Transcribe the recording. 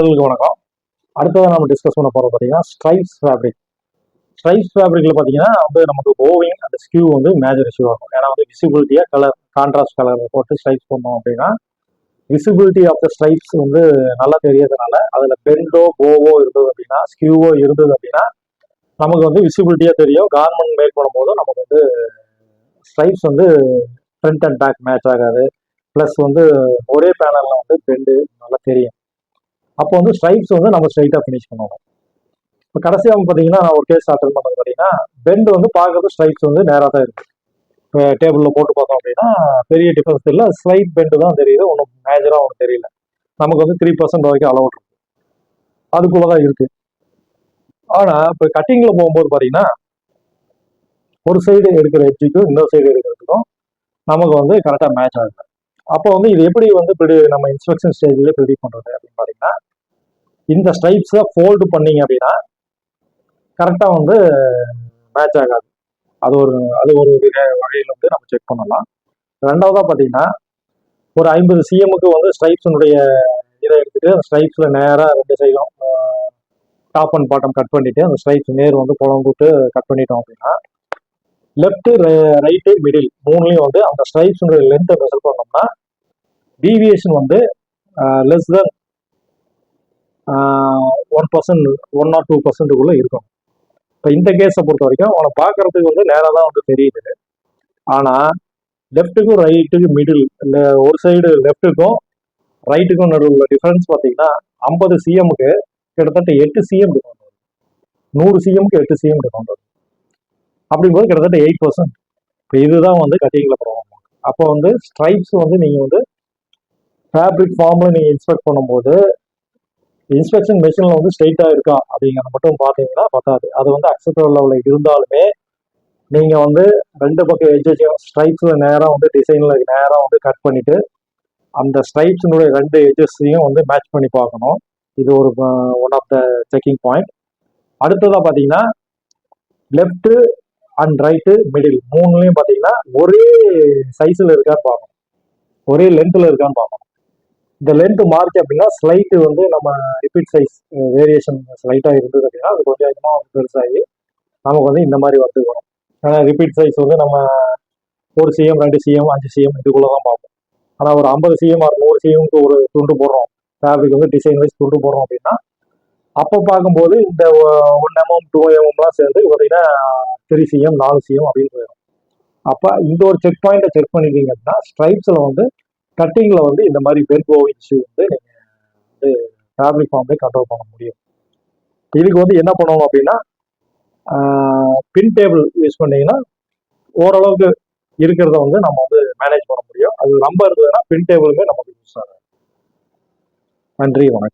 நண்பர்களுக்கு வணக்கம். அடுத்ததான் நம்ம டிஸ்கஸ் பண்ண போறது பார்த்தீங்கன்னா ஸ்ட்ரைப்ஸ் ஃபேப்ரிக். ஸ்ட்ரைப்ஸ் ஃபேப்ரிக்ல பார்த்தீங்கன்னா வந்து நமக்கு ஓவிங் அந்த ஸ்கியூ வந்து மேஜர் இஷ்யூ ஆகும். ஏன்னா வந்து விசிபிலிட்டியா கலர் கான்ட்ராஸ்ட் கலர் போட்டு ஸ்ட்ரைப்ஸ் பண்ணோம் அப்படின்னா விசிபிலிட்டி ஆஃப் த ஸ்ட்ரைப்ஸ் வந்து நல்லா தெரியறதுனால அதுல பெண்டோ போவோ இருந்தது அப்படின்னா ஸ்கியூவோ இருந்தது அப்படின்னா நமக்கு வந்து விசிபிலிட்டியா தெரியும். கார்மெண்ட் மேக் பண்ணும்போது நமக்கு வந்து ஸ்ட்ரைப்ஸ் வந்து ஃப்ரண்ட் அண்ட் பேக் மேட்ச் ஆகாது. ப்ளஸ் வந்து ஒரே பேனல்ல வந்து பெண்டு நல்லா தெரியும். அப்போ வந்து ஸ்ட்ரைப்ஸ் வந்து நம்ம ஸ்ட்ரைட்டாக ஃபினிஷ் பண்ணுவோம். இப்போ கடைசியாக பார்த்தீங்கன்னா நான் ஒரு கேஸ் அட்டன் பண்ணது பார்த்தீங்கன்னா பெண்ட் வந்து பார்க்கறது ஸ்ட்ரைப்ஸ் வந்து நேராக தான் இருக்கு. இப்போ டேபிளில் போட்டு பார்த்தோம் அப்படின்னா பெரிய டிஃபரன்ஸ் இல்லை, ஸ்லைட் பெண்டு தான் தெரியுது, ஒன்றும் மேஜராக ஒன்றும் தெரியல. நமக்கு வந்து 3% வரைக்கும் அலவுட் இருக்கு, அதுக்குள்ள தான் இருக்கு. ஆனால் இப்போ கட்டிங்கில் போகும்போது பார்த்தீங்கன்னா ஒரு சைடு எடுக்கிற எட்ஜுக்கும் இன்னொரு சைடு எடுக்கிறதுக்கும் நமக்கு வந்து கரெக்டாக மேட்ச் ஆகுது. அப்போ வந்து இது எப்படி வந்து நம்ம இன்ஸ்ட்ரக்ஷன் ஸ்டேஜ்லேயே ப்ரிடிக்ட் பண்ணுறது அப்படின்னு பார்த்தீங்கன்னா இந்த ஸ்ட்ரைப்ஸை ஃபோல்டு பண்ணீங்க அப்படின்னா கரெக்டாக வந்து மேட்ச் ஆகாது. அது ஒரு வகையில் வந்து நம்ம செக் பண்ணலாம். ரெண்டாவதாக பார்த்தீங்கன்னா ஒரு 50 சிஎம்முக்கு வந்து ஸ்ட்ரைப்ஸினுடைய இதை எடுத்துட்டு அந்த ஸ்ட்ரைப்ஸில் நேராக 2 சைடும் டாப் அண்ட் பாட்டம் கட் பண்ணிட்டு அந்த ஸ்ட்ரைப்ஸ் நேர் வந்து புலம்புட்டு கட் பண்ணிட்டோம் அப்படின்னா லெஃப்ட் ரைட்டு மிடில் மூணுலையும் வந்து அந்த ஸ்ட்ரைப்ஸுடைய லென்த்தை மெஷர் பண்ணோம்னா டீவியேஷன் வந்து லெஸ் தென் 1%, 1 or 2% இருக்கும். இப்போ இந்த கேஸை பொறுத்த வரைக்கும் அவனை பார்க்கறதுக்கு வந்து நேராக தான் வந்து தெரியுது. ஆனால் லெஃப்ட்டுக்கும் ரைட்டுக்கும் மிடில் இல்லை ஒரு சைடு லெஃப்ட்டுக்கும் ரைட்டுக்கும் நடுவில் உள்ள டிஃபரன்ஸ் பார்த்தீங்கன்னா 50 சிஎம்முக்கு கிட்டத்தட்ட 8 சிஎம் டிஃபரன்ஸ் வருது. 100 சிஎம்க்கு 8 சிஎம் டிஃபரன்ஸ் வருது. அப்படிங்கும்போது கிட்டத்தட்ட 8%. இப்போ இதுதான் வந்து கட்டிங்கில் ப்ராப்ளம். அப்போ வந்து ஸ்ட்ரைப்ஸ் வந்து நீங்கள் வந்து ஃபேப்ரிக் ஃபார்மில் நீங்கள் இன்ஸ்பெக்ட் பண்ணும்போது இன்ஸ்பெக்ஷன் மெஷினில் வந்து ஸ்ட்ரைட்டாக இருக்கா அப்படிங்கிறத மட்டும் பார்த்தீங்கன்னா பத்தாது. அது வந்து அக்செப்டபிள் லெவலில் இருந்தாலுமே நீங்கள் வந்து 2 பக்கம் எட்ஜஸையும் ஸ்ட்ரைப்ஸில் நேராக வந்து டிசைனில் நேராக வந்து கட் பண்ணிவிட்டு அந்த ஸ்ட்ரைப்ஸினுடைய 2 எட்ஜஸையும் வந்து மேட்ச் பண்ணி பார்க்கணும். இது ஒரு one of the checking point. அடுத்ததாக பார்த்தீங்கன்னா லெஃப்ட்டு அண்ட் ரைட்டு மிடில் மூணுலையும் பார்த்தீங்கன்னா ஒரே சைஸில் இருக்கான்னு பார்க்கணும், ஒரே லென்த்தில் இருக்கான்னு பார்க்கணும். இந்த லென்த் மார்க் அப்படின்னா ஸ்லைட்டு வந்து நம்ம ரிப்பீட் சைஸ் வேரியேஷன் ஸ்லைட்டாக இருந்தது அப்படின்னா அது கொஞ்சம் அதிகமாக வந்து பெருசாகி நமக்கு வந்து இந்த மாதிரி வந்து வரும். ஏன்னா ரிப்பீட் சைஸ் வந்து நம்ம 1 சிஎம் 2 சிஎம் 5 சிஎம் இதுக்குள்ளே தான் பார்ப்போம். ஆனால் ஒரு 50 சிஎம் 100 சிஎம்க்கு ஒரு துண்டு போடுறோம், ஃபேப்ரிக் வந்து டிசைன் வைஸ் துண்டு போடுறோம் அப்படின்னா அப்போ பார்க்கும்போது இந்த 1 mm 2 mmலாம் சேர்ந்து பார்த்தீங்கன்னா 3 சிஎம் 4 சிஎம் அப்படின்னு போயிடும். அப்போ இந்த ஒரு செக் பாயிண்ட்டை செக் பண்ணிட்டீங்க அப்படின்னா ஸ்ட்ரைப்ஸில் வந்து கட்டிங்கில் வந்து இந்த மாதிரி பெண்ட் ஓவிங் இஷ்யூ வந்து நீங்கள் வந்து ஃபேப்ரிக் ஃபார்ம்லேயே கண்ட்ரோல் பண்ண முடியும். இதுக்கு வந்து என்ன பண்ணணும் அப்படின்னா பின் டேபிள் யூஸ் பண்ணீங்கன்னா ஓரளவுக்கு இருக்கிறத வந்து நம்ம வந்து மேனேஜ் பண்ண முடியும். அது ரொம்ப இருந்ததுன்னா பின் டேபிளுமே நமக்கு யூஸ் ஆகும். நன்றி, வணக்கம்.